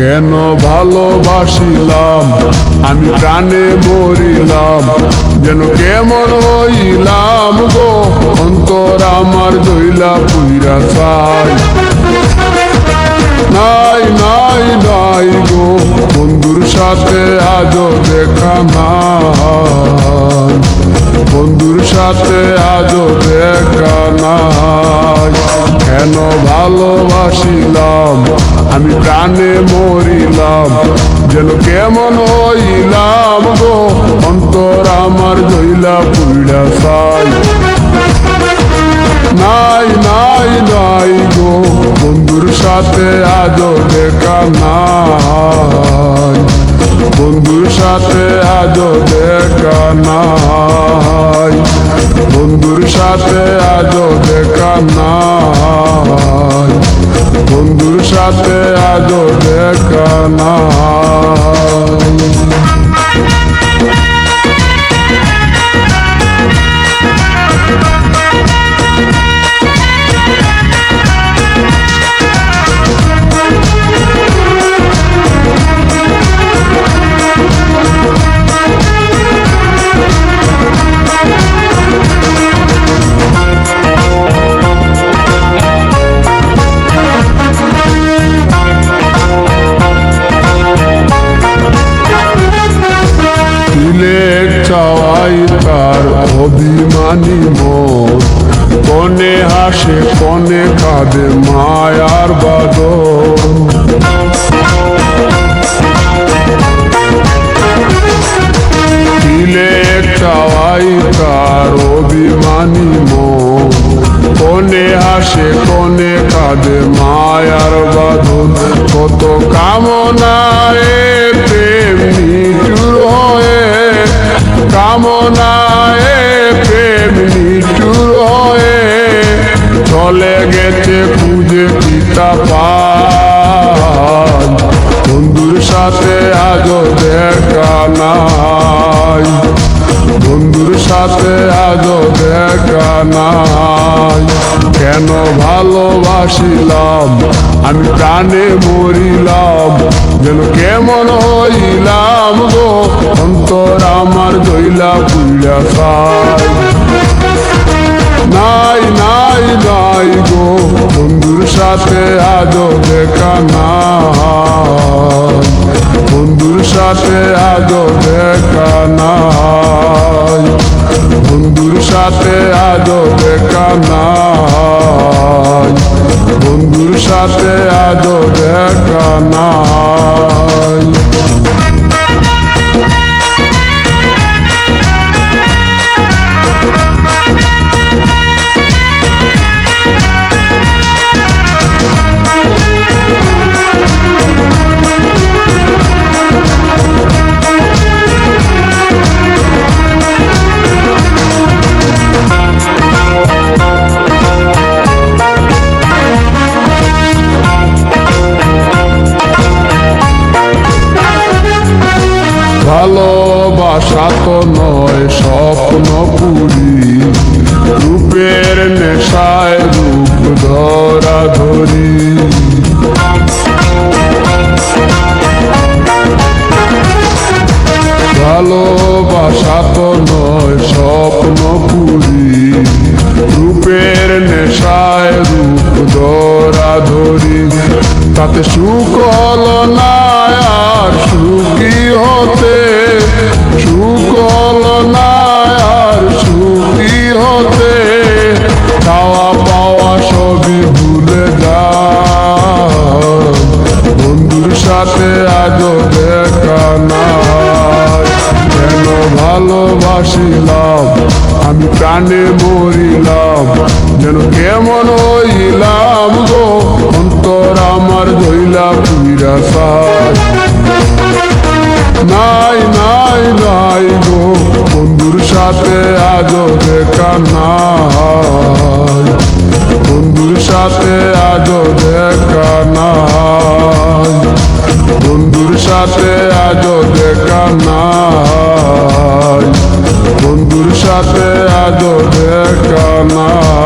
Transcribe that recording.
কেন ভালোবাসিলাম আমি প্রাণে মরিলাম, যেন কেমন হইলাম গো অন্তর আমার দইলা পুইরা চাই। নাই নাই নাই গো বন্ধুর সাথে আজও দেখা নাই, বন্ধুর সাথে আজও দেখা নাই। কেন ভালোবাসিলাম আমি প্রাণে মরিলাম, যেন কেমন হইলাম গো অন্তর আমার দইলা পুইরা চাই। নাই নাই নাই গো বন্ধুর সাথে আজও দেখা নাই, বন্ধুর সাথে আজও দেখা নাই, বন্ধুর সাথে আজও দেখা নাই, বন্ধুর সাথে আজও দেখা নাই। চাওয়াই তার অভিমানী মন, কনে হাসে কনে কাঁদে মায়ার বাদন। দিলে চাওয়াই তার অভিমানী মন, কনে হাসে কনে কাঁদে মায়ার বাদন। কত কামনায় প্রেম নিঠুর হয়ে, কামনায় প্রেম নিঠুর হয়ে চলে গেছে খুঁজে পিতা পায়। বন্ধুর সাথে আজও দেখা নাই, বন্ধুর সাথে আজও দেখা নাই। কেন ভালোবাসিলাম আমি প্রাণে মরিলাম, যেন কেমন হইলাম গো অন্তর আমার দইলা পুইরা চাই। নাই নাই নাই গো বন্ধুর সাথে আজও দেখা নাই, বন্ধুর সাথে আজও দেখা নাই, বন্ধুর সাথে আজও দেখা নাই, বন্ধুর সাথে আজও দেখা নাই। ভালোবাসা তো নয় স্বপ্ন পুরি, রূপের নেশায় রূপ ধরা ধরি। ভালোবাসা তো নয় স্বপ্ন পুরি, রূপের নেশায় রূপ ধরা ধরি। তাতে সুখ হলো না আর সুখী হতে, সুখ হলো না আর সুখী হতে। চাওয়া পাওয়া সবই ভুলে যায়, বন্ধুর সাথে আজও দেখা নাই। কেন ভালোবাসিলাম আমি প্রাণে মরিলাম, যেন কেমন হইলাম গো অন্তর আমার দইলা পুইরা চাই। নাই নাই নাই গো বন্ধুর সাথে আজও দেখা নাই, বন্ধুর সাথে আজও দেখা নাই, বন্ধুর সাথে আজও দেখা নাই, বন্ধুর সাথে আজও দেখা নাই।